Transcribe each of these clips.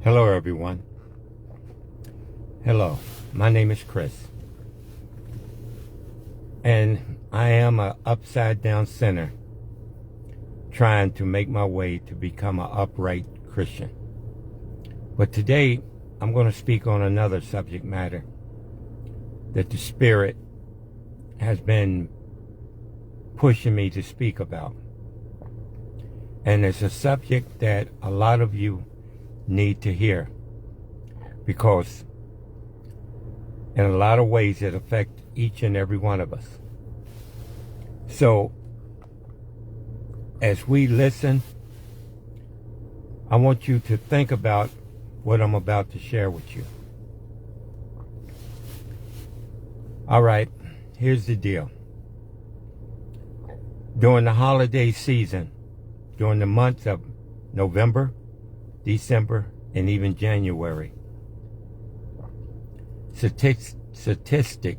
Hello, everyone. Hello, my name is Chris, and I am an upside down sinner trying to make my way to become an upright Christian. But today, I'm going to speak on another subject matter that the Spirit has been pushing me to speak about. And it's a subject that a lot of you need to hear, because in a lot of ways it affects each and every one of us. So as we listen, I want you to think about what I'm about to share with you. All right, here's the deal. During the holiday season, during the months of November, December, and even January, statistic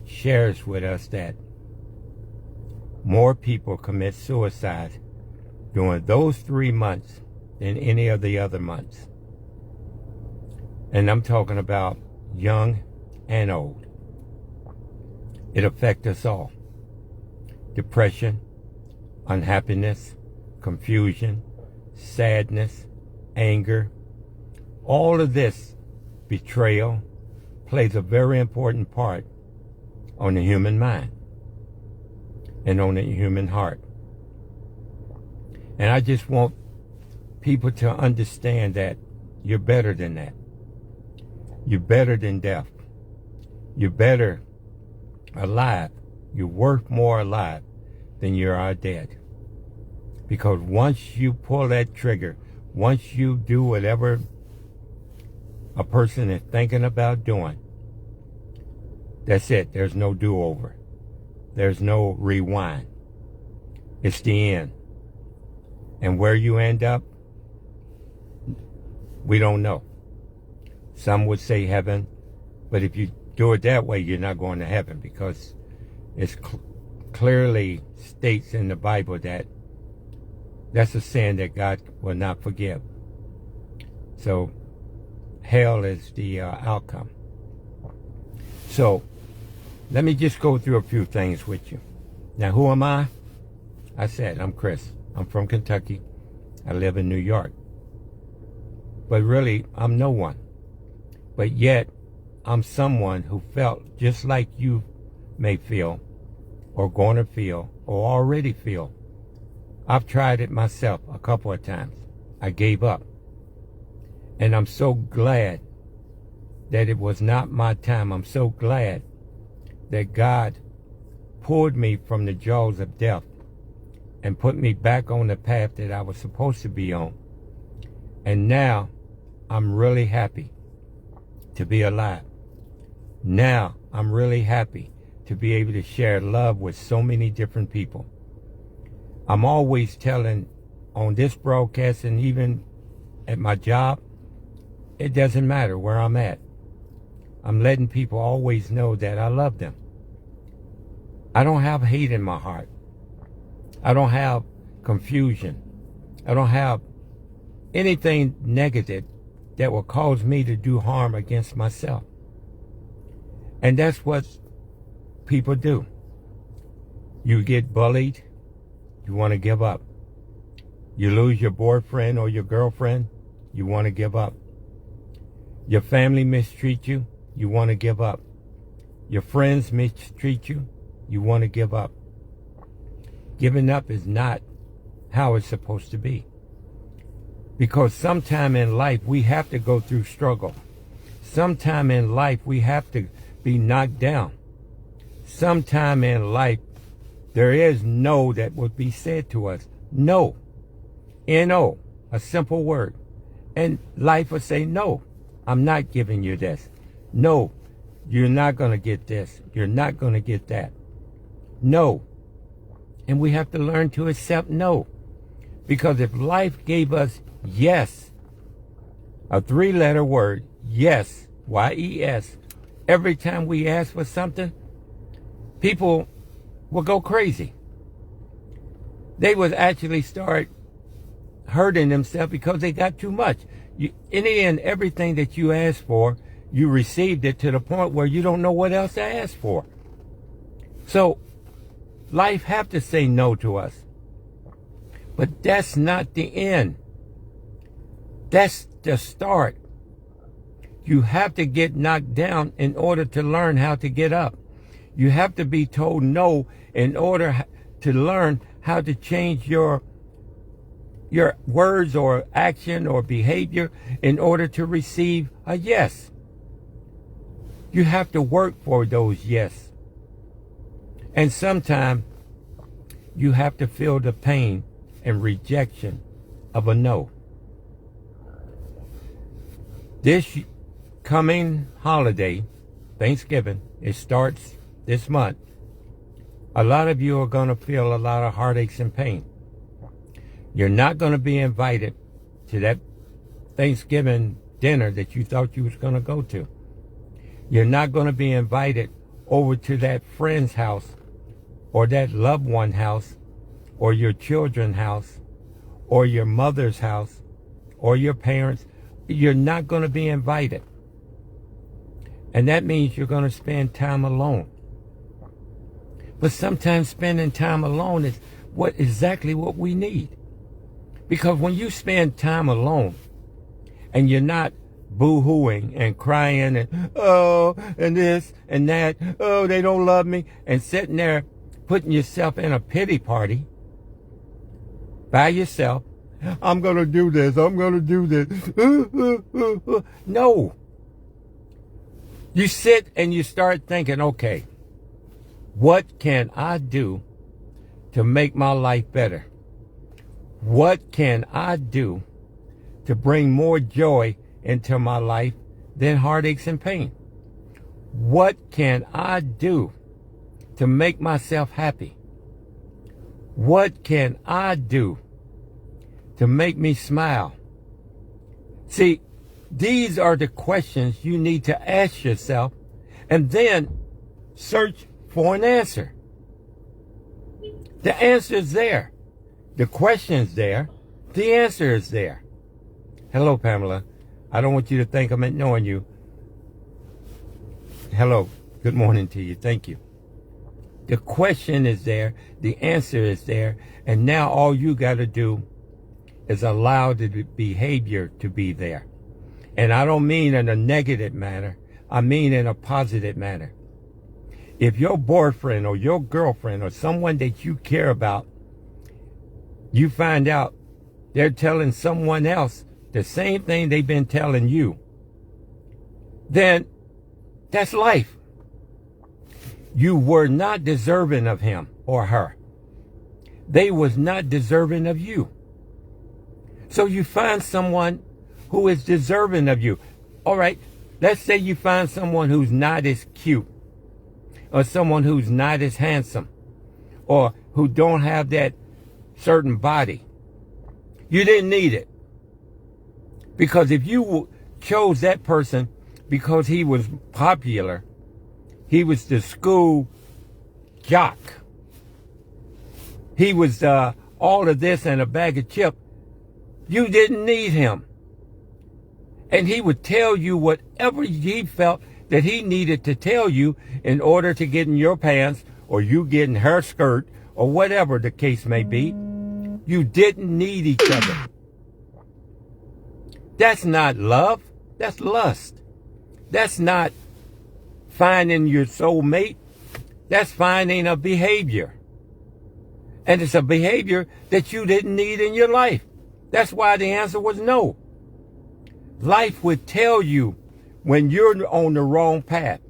shares with us that more people commit suicide during those 3 months than any of the other months. And I'm talking about young and old. It affects us all. Depression, unhappiness, confusion, sadness, anger, all of this betrayal plays a very important part on the human mind and on the human heart. And I just want people to understand that you're better than that. You're better than death. You're better alive. You're worth more alive than you are dead. Because once you pull that trigger, once you do whatever a person is thinking about doing, that's it. There's no do-over. There's no rewind. It's the end. And where you end up, we don't know. Some would say heaven, but if you do it that way, you're not going to heaven, because it clearly states in the Bible that that's a sin that God will not forgive. So hell is the outcome. So let me just go through a few things with you. Now, who am I? I said, I'm Chris. I'm from Kentucky. I live in New York. But really, I'm no one. But yet, I'm someone who felt just like you may feel, or going to feel, or already feel. I've tried it myself a couple of times. I gave up. And I'm so glad that it was not my time. I'm so glad that God pulled me from the jaws of death and put me back on the path that I was supposed to be on. And now I'm really happy to be alive. Now I'm really happy to be able to share love with so many different people. I'm always telling on this broadcast, and even at my job, it doesn't matter where I'm at. I'm letting people always know that I love them. I don't have hate in my heart. I don't have confusion. I don't have anything negative that will cause me to do harm against myself. And that's what people do. You get bullied, you want to give up. You lose your boyfriend or your girlfriend, you want to give up. Your family mistreat you, you want to give up. Your friends mistreat you, you want to give up. Giving up is not how it's supposed to be. Because sometime in life we have to go through struggle. Sometime in life we have to be knocked down. Sometime in life there is no that would be said to us. No. N-O. A simple word. And life will say, no, I'm not giving you this. No, you're not going to get this. You're not going to get that. No. And we have to learn to accept no. Because if life gave us yes, a 3-letter word, yes, Y-E-S, every time we ask for something, people will go crazy. They would actually start hurting themselves because they got too much. Any and everything that you asked for, you received it to the point where you don't know what else to ask for. So life have to say no to us. But that's not the end. That's the start. You have to get knocked down in order to learn how to get up. You have to be told no in order to learn how to change your words or action or behavior in order to receive a yes. You have to work for those yes. And sometimes you have to feel the pain and rejection of a no. This coming holiday, Thanksgiving, it starts this month. A lot of you are going to feel a lot of heartaches and pain. You're not going to be invited to that Thanksgiving dinner that you thought you was going to go to. You're not going to be invited over to that friend's house or that loved one house or your children's house or your mother's house or your parents. You're not going to be invited. And that means you're going to spend time alone. But sometimes spending time alone is exactly what we need. Because when you spend time alone and you're not boo-hooing and crying and oh, and this and that, oh, they don't love me, and sitting there putting yourself in a pity party by yourself, I'm going to do this, I'm going to do this. No. You sit and you start thinking, okay, what can I do to make my life better? What can I do to bring more joy into my life than heartaches and pain? What can I do to make myself happy? What can I do to make me smile? See, these are the questions you need to ask yourself and then search for an answer. The answer is there. The question's there. The answer is there. Hello, Pamela. I don't want you to think I'm ignoring you. Hello. Good morning to you. Thank you. The question is there. The answer is there. And now all you got to do is allow the behavior to be there. And I don't mean in a negative manner. I mean in a positive manner. If your boyfriend or your girlfriend or someone that you care about, you find out they're telling someone else the same thing they've been telling you, then that's life. You were not deserving of him or her. They was not deserving of you. So you find someone who is deserving of you. All right, let's say you find someone who's not as cute, or someone who's not as handsome, or who don't have that certain body. You didn't need it. Because if you chose that person because he was popular, he was the school jock, he was all of this and a bag of chips, you didn't need him. And he would tell you whatever he felt that he needed to tell you in order to get in your pants, or you get in her skirt, or whatever the case may be. You didn't need each other. That's not love. That's lust. That's not finding your soulmate. That's finding a behavior. And it's a behavior that you didn't need in your life. That's why the answer was no. Life would tell you when you're on the wrong path.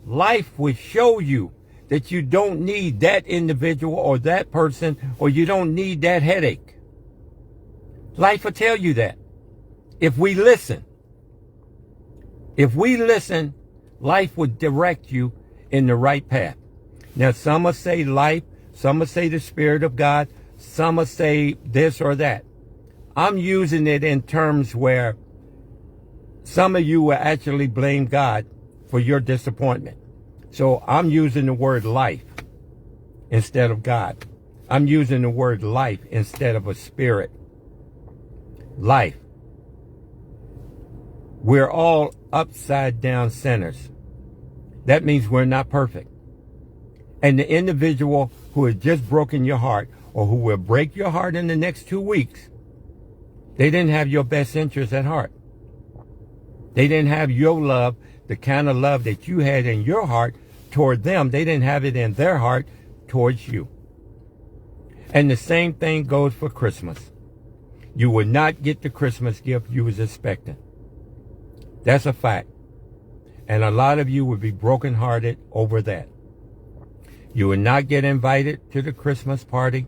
Life would show you that you don't need that individual or that person, or you don't need that headache. Life will tell you that. If we listen, life would direct you in the right path. Now, some will say life, some will say the Spirit of God, some will say this or that. I'm using it in terms where some of you will actually blame God for your disappointment. So I'm using the word life instead of God. I'm using the word life instead of a spirit. Life. We're all upside down sinners. That means we're not perfect. And the individual who has just broken your heart, or who will break your heart in the next 2 weeks, they didn't have your best interest at heart. They didn't have your love, the kind of love that you had in your heart toward them. They didn't have it in their heart towards you. And the same thing goes for Christmas. You will not get the Christmas gift you was expecting. That's a fact. And a lot of you would be brokenhearted over that. You will not get invited to the Christmas party.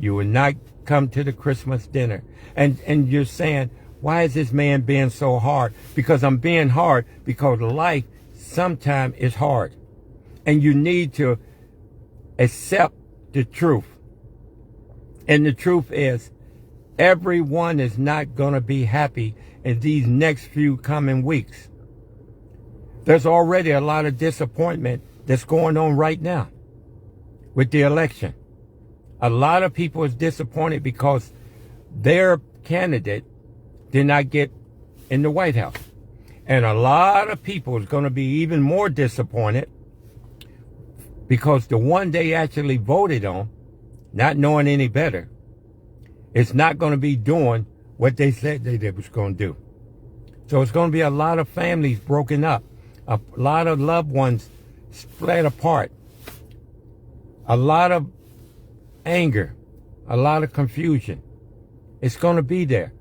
You will not come to the Christmas dinner. And you're saying, why is this man being so hard? Because I'm being hard because life sometimes is hard. And you need to accept the truth. And the truth is, everyone is not going to be happy in these next few coming weeks. There's already a lot of disappointment that's going on right now with the election. A lot of people is disappointed because their candidate did not get in the White House. And a lot of people is going to be even more disappointed because the one they actually voted on, not knowing any better, is not going to be doing what they said they was going to do. So it's going to be a lot of families broken up, a lot of loved ones split apart, a lot of anger, a lot of confusion. It's going to be there.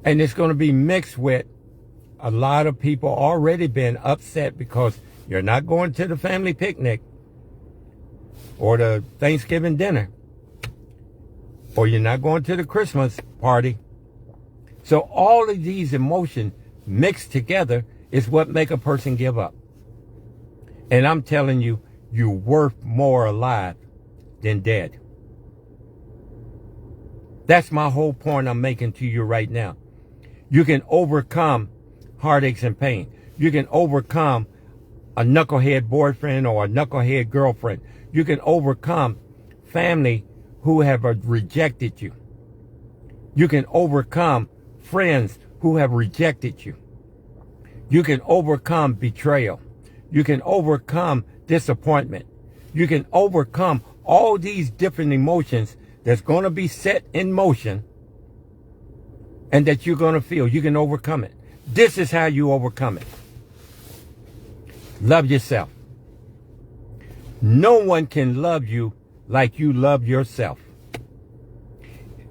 And it's going to be mixed with a lot of people already been upset because you're not going to the family picnic or the Thanksgiving dinner, or you're not going to the Christmas party. So all of these emotions mixed together is what make a person give up. And I'm telling you, you're worth more alive than dead. That's my whole point I'm making to you right now. You can overcome heartaches and pain. You can overcome a knucklehead boyfriend or a knucklehead girlfriend. You can overcome family who have rejected you. You can overcome friends who have rejected you. You can overcome betrayal. You can overcome disappointment. You can overcome all these different emotions that's going to be set in motion and that you're going to feel. You can overcome it. This is how you overcome it. Love yourself. No one can love you like you love yourself.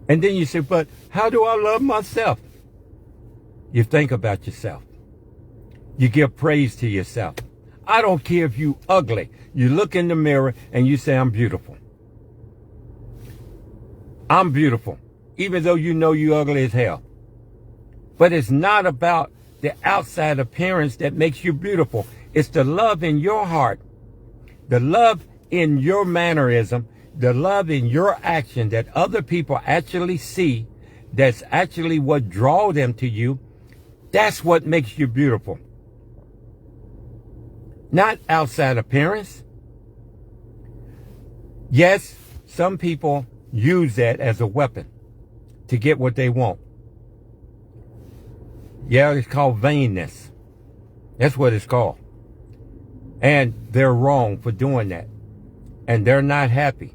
And then you say, but how do I love myself? You think about yourself. You give praise to yourself. I don't care if you ugly. You look in the mirror and you say, I'm beautiful. I'm beautiful, even though you know you ugly as hell. But it's not about the outside appearance that makes you beautiful. It's the love in your heart, the love in your mannerism, the love in your action that other people actually see, that's actually what draws them to you. That's what makes you beautiful. Not outside appearance. Yes, some people use that as a weapon to get what they want. Yeah, it's called vainness. That's what it's called. And they're wrong for doing that. And they're not happy.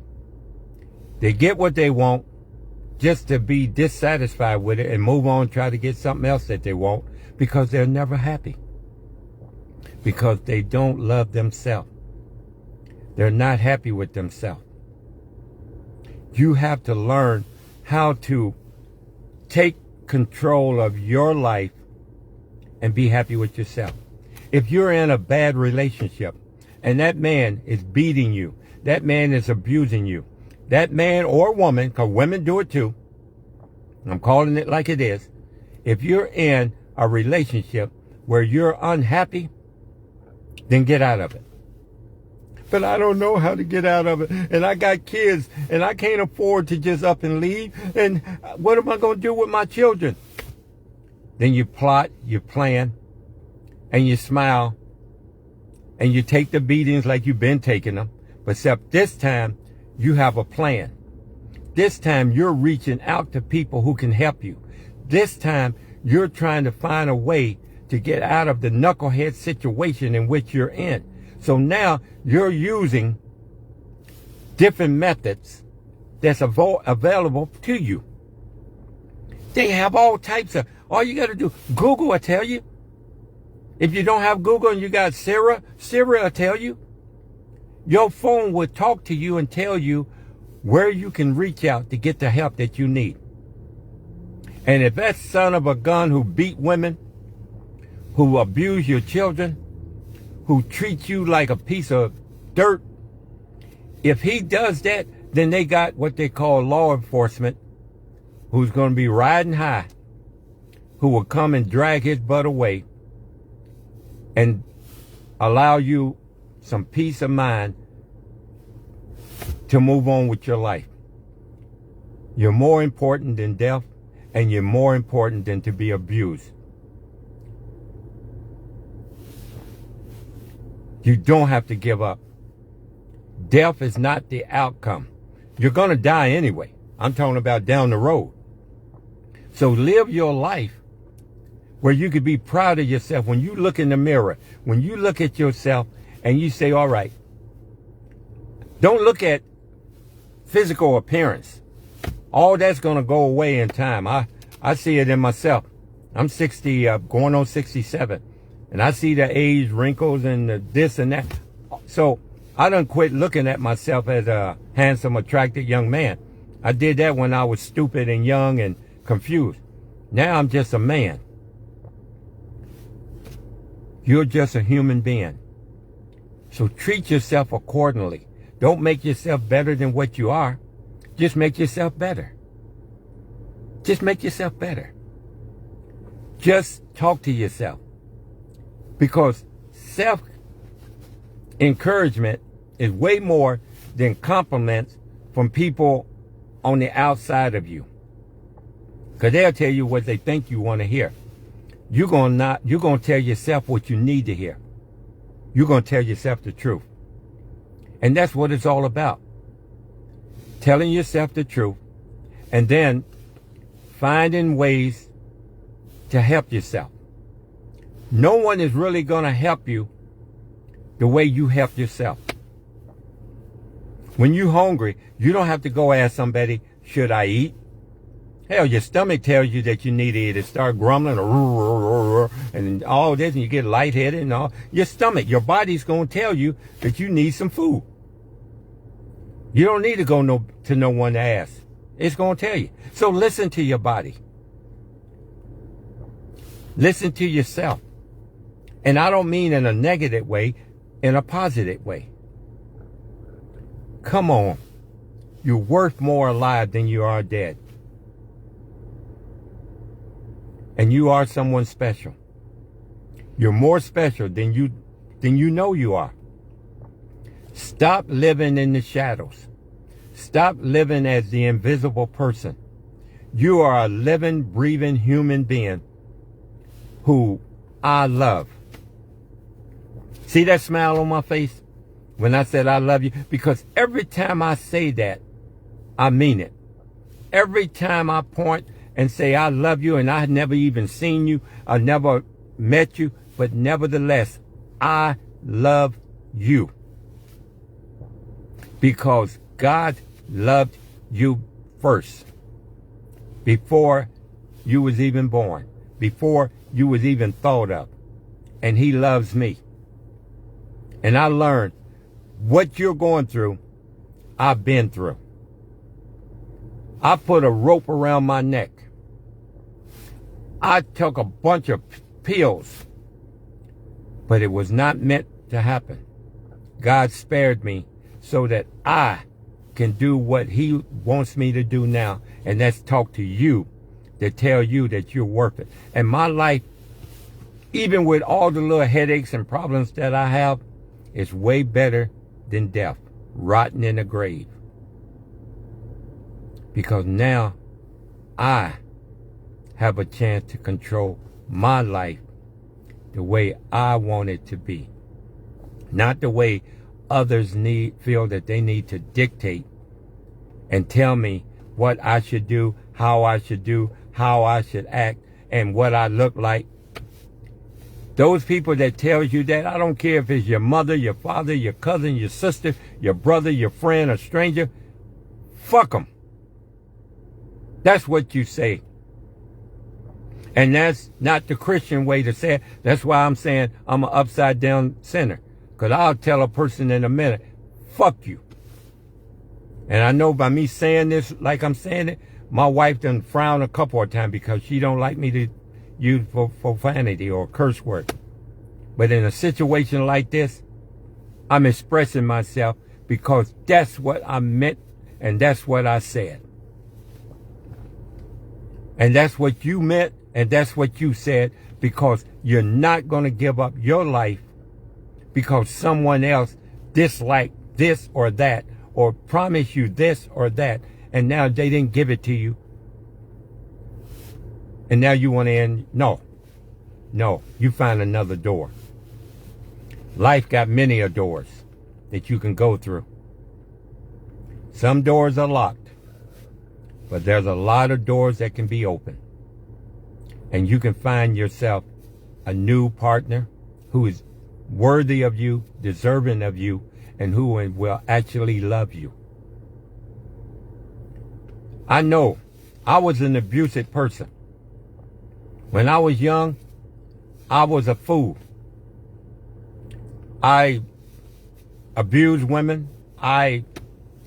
They get what they want just to be dissatisfied with it and move on, try to get something else that they want, because they're never happy. Because they don't love themselves. They're not happy with themselves. You have to learn how to take control of your life and be happy with yourself. If you're in a bad relationship and that man is beating you, that man is abusing you, that man or woman, because women do it too, I'm calling it like it is. If you're in a relationship where you're unhappy, then get out of it. But I don't know how to get out of it. And I got kids and I can't afford to just up and leave. And what am I going to do with my children? Then you plot, you plan, and you smile, and you take the beatings like you've been taking them. But except this time, you have a plan. This time, you're reaching out to people who can help you. This time, you're trying to find a way to get out of the knucklehead situation in which you're in. So now you're using different methods that's available to you. They have all types of, all you got to do, Google will tell you. If you don't have Google and you got Siri will tell you. Your phone will talk to you and tell you where you can reach out to get the help that you need. And if that son of a gun who beat women, who abuse your children, who treats you like a piece of dirt, if he does that, then they got what they call law enforcement, who's going to be riding high, who will come and drag his butt away and allow you some peace of mind to move on with your life. You're more important than death, and you're more important than to be abused. You don't have to give up. Death is not the outcome. You're going to die anyway. I'm talking about down the road. So live your life where you could be proud of yourself. When you look in the mirror, when you look at yourself and you say, all right, don't look at physical appearance. All that's going to go away in time. I see it in myself. I'm 60, going on 67. And I see the age, wrinkles, and the this and that. So I done quit looking at myself as a handsome, attractive young man. I did that when I was stupid and young and confused. Now I'm just a man. You're just a human being. So treat yourself accordingly. Don't make yourself better than what you are. Just make yourself better. Just make yourself better. Just talk to yourself. Because self-encouragement is way more than compliments from people on the outside of you. Because they'll tell you what they think you want to hear. You're going to tell yourself what you need to hear. You're going to tell yourself the truth. And that's what it's all about. Telling yourself the truth and then finding ways to help yourself. No one is really going to help you the way you help yourself. When you're hungry, you don't have to go ask somebody, should I eat? Hell, your stomach tells you that you need to eat. It start grumbling and all this, and you get lightheaded and all. Your stomach, your body's going to tell you that you need some food. You don't need to go to no one to ask. It's going to tell you. So listen to your body. Listen to yourself. And I don't mean in a negative way, in a positive way. Come on. You're worth more alive than you are dead. And you are someone special. You're more special than you know you are. Stop living in the shadows. Stop living as the invisible person. You are a living, breathing human being who I love. See that smile on my face when I said I love you? Because every time I say that, I mean it. Every time I point and say I love you and I had never even seen you, I never met you, but nevertheless, I love you. Because God loved you first. Before you was even born. Before you was even thought of. And He loves me. And I learned what you're going through, I've been through. I put a rope around my neck. I took a bunch of pills. But it was not meant to happen. God spared me so that I can do what He wants me to do now. And that's talk to you, to tell you that you're worth it. And my life, even with all the little headaches and problems that I have, is way better than death, rotting in a grave. Because now I have a chance to control my life the way I want it to be. Not the way others feel that they need to dictate and tell me what I should do, how I should act, and what I look like. Those people that tells you that, I don't care if it's your mother, your father, your cousin, your sister, your brother, your friend, a stranger, fuck them. That's what you say. And that's not the Christian way to say it. That's why I'm saying I'm an upside down sinner. Because I'll tell a person in a minute, fuck you. And I know by me saying this like I'm saying it, my wife done frowned a couple of times because she don't like me to use profanity or curse word. But in a situation like this, I'm expressing myself because that's what I meant and that's what I said. And that's what you meant and that's what you said, because you're not going to give up your life because someone else disliked this or that or promised you this or that, and now they didn't give it to you. And now you want to end. No, you find another door. Life got many doors that you can go through. Some doors are locked, but there's a lot of doors that can be opened. And you can find yourself a new partner who is worthy of you, deserving of you, and who will actually love you. I know I was an abusive person. When I was young, I was a fool. I abused women. I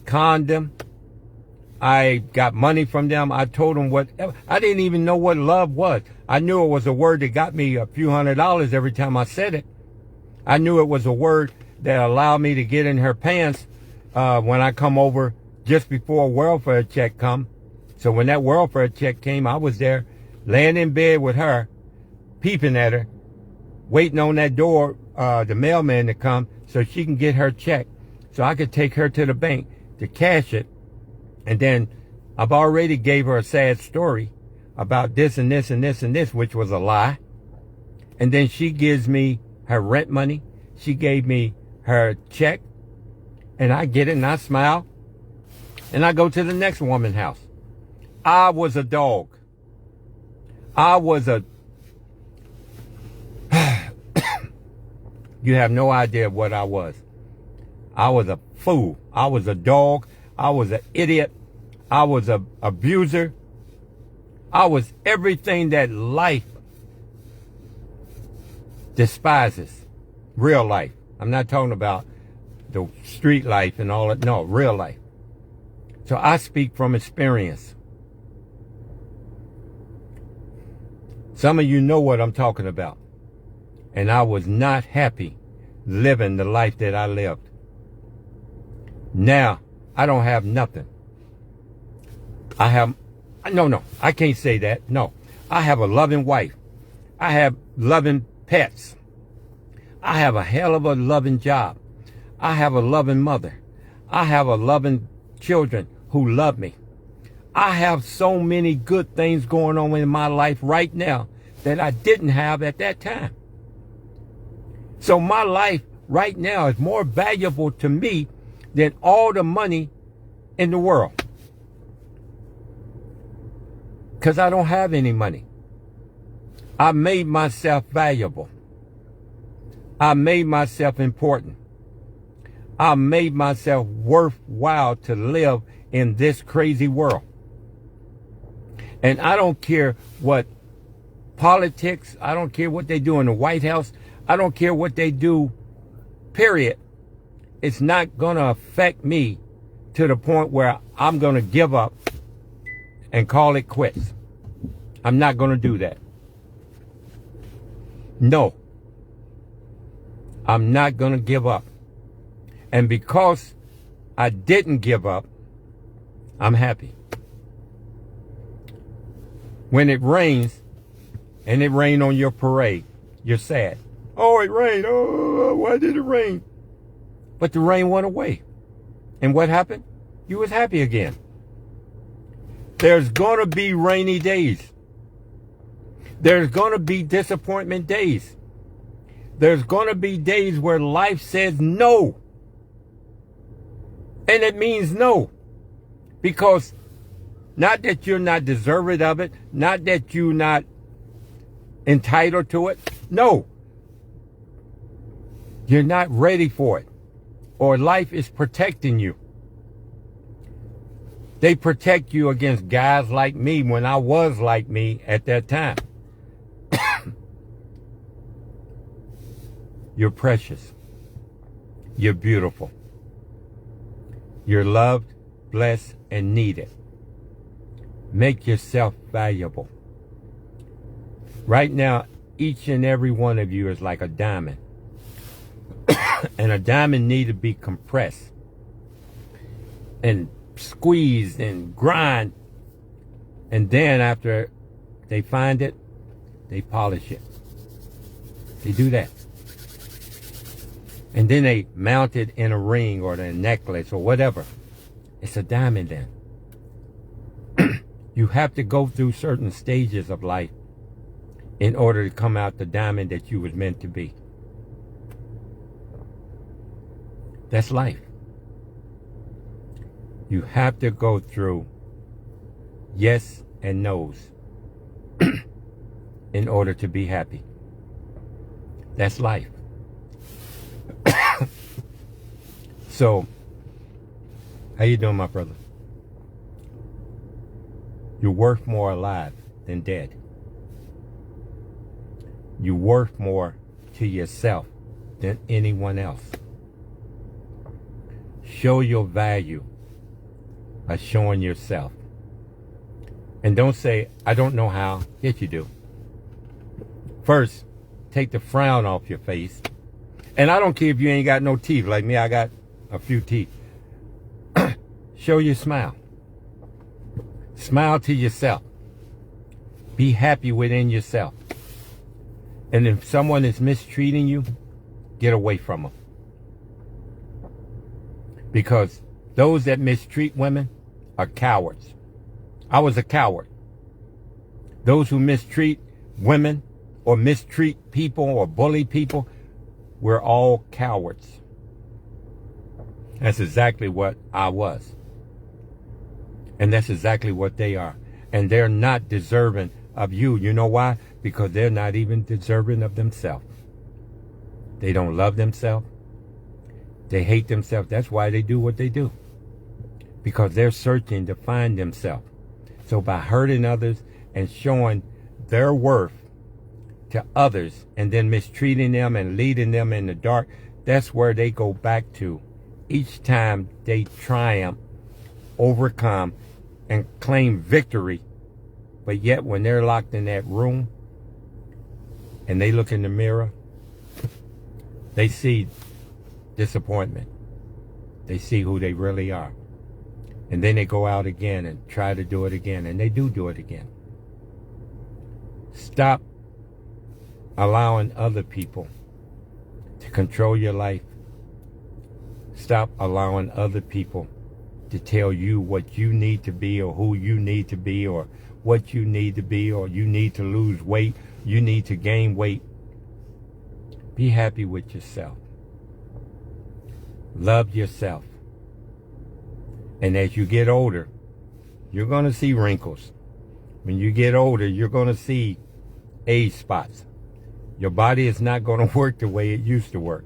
conned them. I got money from them. I told them whatever. I didn't even know what love was. I knew it was a word that got me a few $100s every time I said it. I knew it was a word that allowed me to get in her pants when I come over just before a welfare check come. So when that welfare check came, I was there laying in bed with her, peeping at her, waiting on that door, the mailman to come so she can get her check so I could take her to the bank to cash it. And then I've already gave her a sad story about this and this and this and this, which was a lie. And then she gives me her rent money. She gave me her check. And I get it and I smile. And I go to the next woman's house. I was a dog. I was a... You have no idea what I was. I was a fool. I was a dog. I was an idiot. I was an abuser. I was everything that life despises. Real life. I'm not talking about the street life and all that. No, real life. So I speak from experience. Some of you know what I'm talking about. And I was not happy living the life that I lived. Now, I don't have nothing. I have, no, I can't say that. No, I have a loving wife. I have loving pets. I have a hell of a loving job. I have a loving mother. I have a loving children who love me. I have so many good things going on in my life right now that I didn't have at that time. So my life right now is more valuable to me than all the money in the world. Because I don't have any money. I made myself valuable. I made myself important. I made myself worthwhile to live in this crazy world. And I don't care what politics, I don't care what they do in the White House, I don't care what they do, period. It's not going to affect me to the point where I'm going to give up and call it quits. I'm not going to do that. No. I'm not going to give up. And because I didn't give up, I'm happy. When it rains, and it rained on your parade, you're sad. Oh, it rained. Oh, why did it rain? But the rain went away. And what happened? You was happy again. There's going to be rainy days. There's going to be disappointment days. There's going to be days where life says no. And it means no. Because not that you're not deserving of it, not that you're not entitled to it? No. You're not ready for it. Or life is protecting you. They protect you against guys like me when I was like me at that time. You're precious. You're beautiful. You're loved, blessed, and needed. Make yourself valuable. Right now, each and every one of you is like a diamond. And a diamond needs to be compressed and squeezed and grind. And then after they find it, they polish it. They do that. And then they mount it in a ring or a necklace or whatever. It's a diamond then. You have to go through certain stages of life in order to come out the diamond that you was meant to be. That's life. You have to go through yes and no's in order to be happy. That's life. So, how you doing, my brother? You're worth more alive than dead. You're worth more to yourself than anyone else. Show your value by showing yourself. And don't say, I don't know how. Yes, you do. First, take the frown off your face. And I don't care if you ain't got no teeth. Like me, I got a few teeth. Show your smile. Smile to yourself. Be happy within yourself. And if someone is mistreating you, get away from them. Because those that mistreat women are cowards. I was a coward. Those who mistreat women or mistreat people or bully people, we're all cowards. That's exactly what I was. And that's exactly what they are. And they're not deserving of you. You know why? Because they're not even deserving of themselves. They don't love themselves. They hate themselves. That's why they do what they do. Because they're searching to find themselves. So by hurting others and showing their worth to others and then mistreating them and leading them in the dark, that's where they go back to each time they triumph, overcome, and claim victory. But yet when they're locked in that room and they look in the mirror, they see disappointment. They see who they really are. And then they go out again and try to do it again. And they do it again. Stop allowing other people to control your life. Stop allowing other people to tell you what you need to be or who you need to be or what you need to be, or you need to lose weight, you need to gain weight. Be happy with yourself. Love yourself. And as you get older, you're going to see wrinkles. When you get older, you're going to see age spots. Your body is not going to work the way it used to work.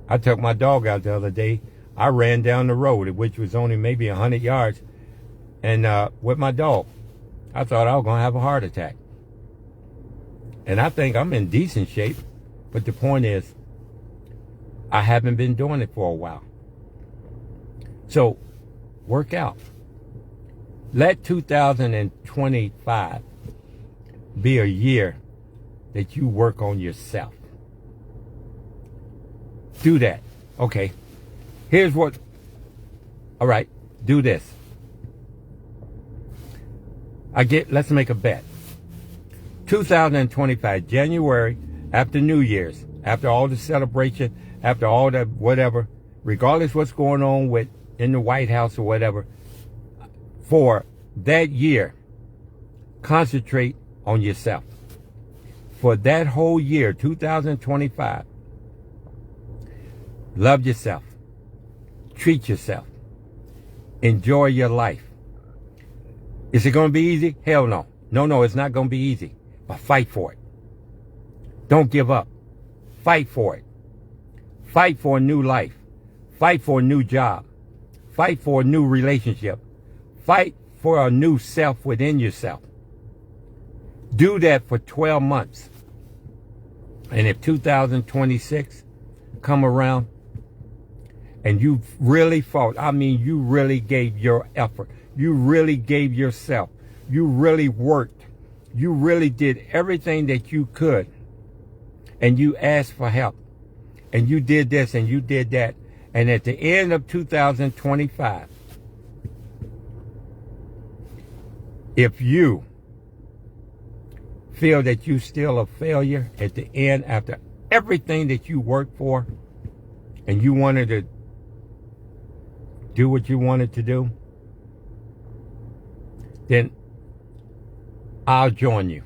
I took my dog out the other day. I ran down the road, which was only maybe 100 yards, and with my dog. I thought I was going to have a heart attack. And I think I'm in decent shape. But the point is, I haven't been doing it for a while. So, work out. Let 2025 be a year that you work on yourself. Do that. Okay. Here's what. All right. Do this. Let's make a bet. 2025, January, after New Year's, after all the celebration, after all the whatever, regardless what's going on with in the White House or whatever, for that year, concentrate on yourself. For that whole year, 2025, love yourself. Treat yourself. Enjoy your life. Is it going to be easy? Hell no. No, it's not going to be easy. but fight for it. Don't give up. Fight for it. Fight for a new life. Fight for a new job. Fight for a new relationship. Fight for a new self within yourself. Do that for 12 months. And if 2026 come around and you really fought, I mean, you really gave your effort. You really gave yourself. You really worked. You really did everything that you could. And you asked for help. And you did this and you did that. And at the end of 2025, if you feel that you still a failure at the end after everything that you worked for and you wanted to do what you wanted to do, then I'll join you.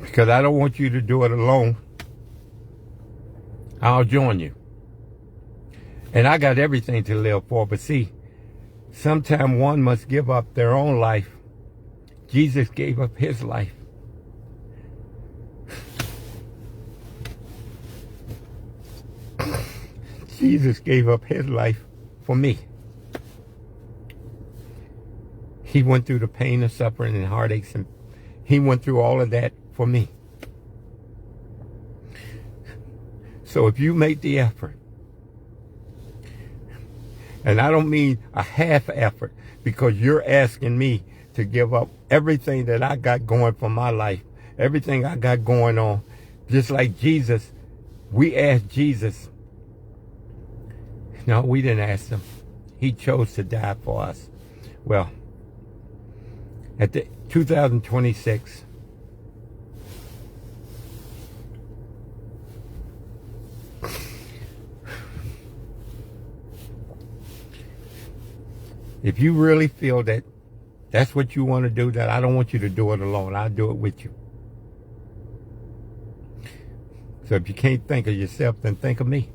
Because I don't want you to do it alone. I'll join you. And I got everything to live for. But see, sometime one must give up their own life. Jesus gave up his life. Jesus gave up his life for me. He went through the pain and suffering and heartaches, and he went through all of that for me. So if you make the effort, and I don't mean a half effort, because you're asking me to give up everything that I got going for my life, everything I got going on, just like Jesus. We asked Jesus. No, we didn't ask him. He chose to die for us. Well, at the 2026, if you really feel that that's what you want to do, that I don't want you to do it alone. I'll do it with you. So if you can't think of yourself, then think of me.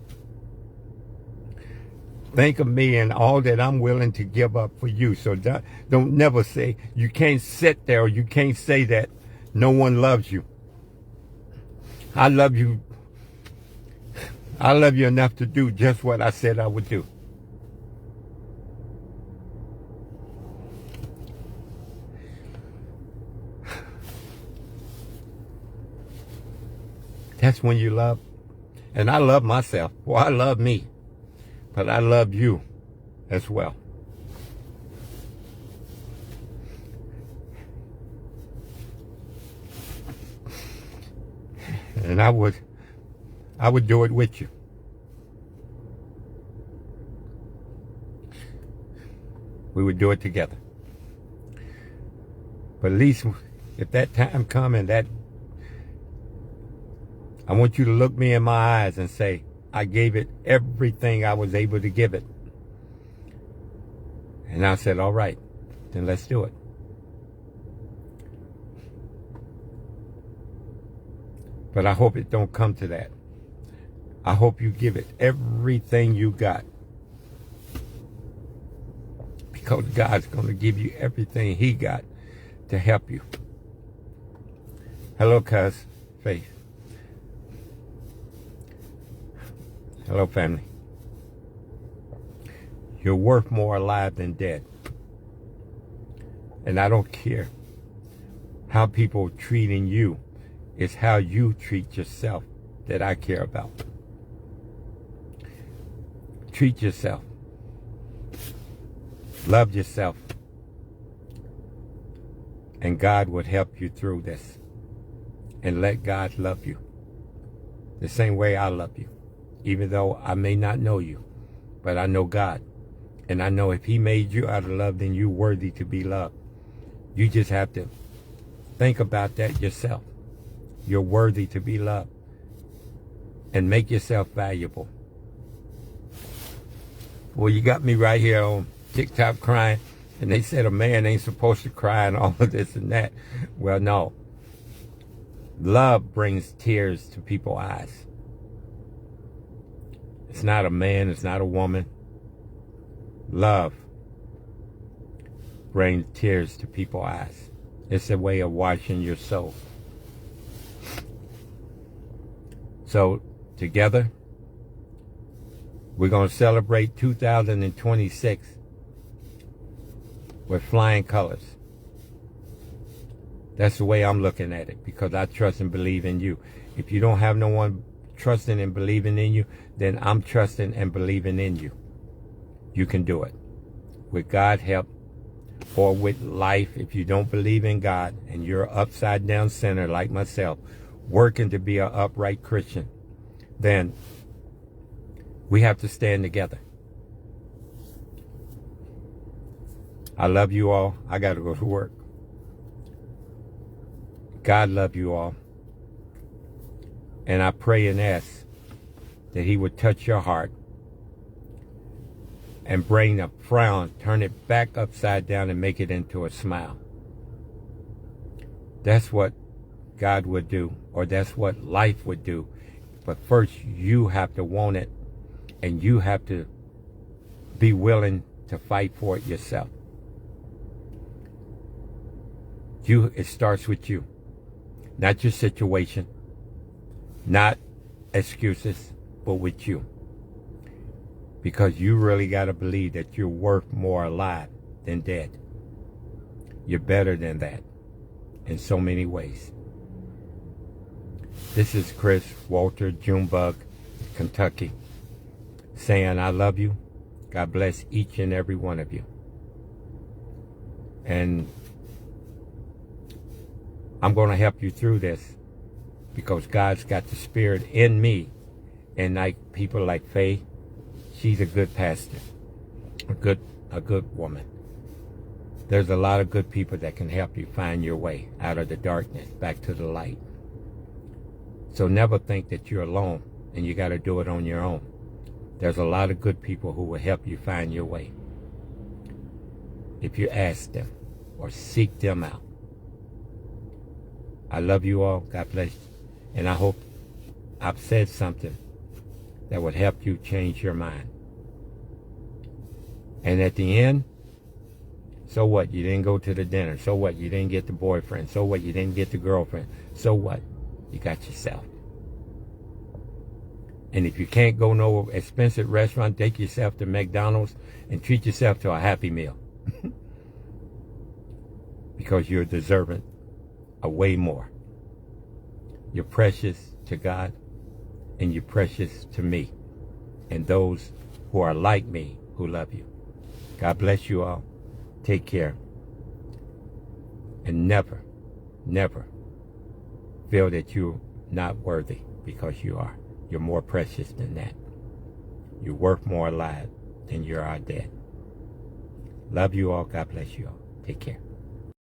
Think of me and all that I'm willing to give up for you. So don't never say, you can't sit there, or you can't say that no one loves you. I love you. I love you enough to do just what I said I would do. That's when you love. And I love myself. Well, I love me. But I love you as well. And I would do it with you. We would do it together. But at least if that time comes, and that, I want you to look me in my eyes and say, I gave it everything I was able to give it. And I said, all right, then let's do it. But I hope it don't come to that. I hope you give it everything you got. Because God's going to give you everything he got to help you. Hello, cuz. Faith. Hello, family. You're worth more alive than dead. And I don't care how people are treating you. It's how you treat yourself that I care about. Treat yourself. Love yourself. And God would help you through this. And let God love you the same way I love you. Even though I may not know you, but I know God. And I know if he made you out of love, then you're worthy to be loved. You just have to think about that yourself. You're worthy to be loved. And make yourself valuable. Well, you got me right here on TikTok crying. And they said a man ain't supposed to cry and all of this and that. Well, no. Love brings tears to people's eyes. It's not a man, it's not a woman. Love bring tears to people's eyes. It's a way of washing your soul. So together, we're going to celebrate 2026 with flying colors. That's the way I'm looking at it, because I trust and believe in you. If you don't have no one trusting and believing in you, then I'm trusting and believing in you. You can do it. With God's help, or with life, if you don't believe in God and you're an upside down sinner like myself, working to be an upright Christian, then we have to stand together. I love you all. I got to go to work. God love you all. And I pray and ask that he would touch your heart and bring the frown, turn it back upside down and make it into a smile. That's what God would do, or that's what life would do. But first, you have to want it, and you have to be willing to fight for it yourself. It starts with you, not your situation, not excuses, but with you. Because you really got to believe that you're worth more alive than dead. You're better than that in so many ways. This is Chris Walter, Junebug, Kentucky, saying I love you. God bless each and every one of you. And I'm going to help you through this, because God's got the spirit in me. And like people like Faye, she's a good pastor, a good woman. There's a lot of good people that can help you find your way out of the darkness back to the light. So never think that you're alone and you got to do it on your own. There's a lot of good people who will help you find your way if you ask them or seek them out. I love you all. God bless you. And I hope I've said something that would help you change your mind. And at the end, so what? You didn't go to the dinner. So what? You didn't get the boyfriend. So what? You didn't get the girlfriend. So what? You got yourself. And if you can't go no expensive restaurant, take yourself to McDonald's and treat yourself to a Happy Meal. Because you're deserving of way more. You're precious to God, and you're precious to me and those who are like me who love you. God bless you all. Take care. And never, never feel that you're not worthy, because you are. You're more precious than that. You're worth more alive than you are dead. Love you all. God bless you all. Take care.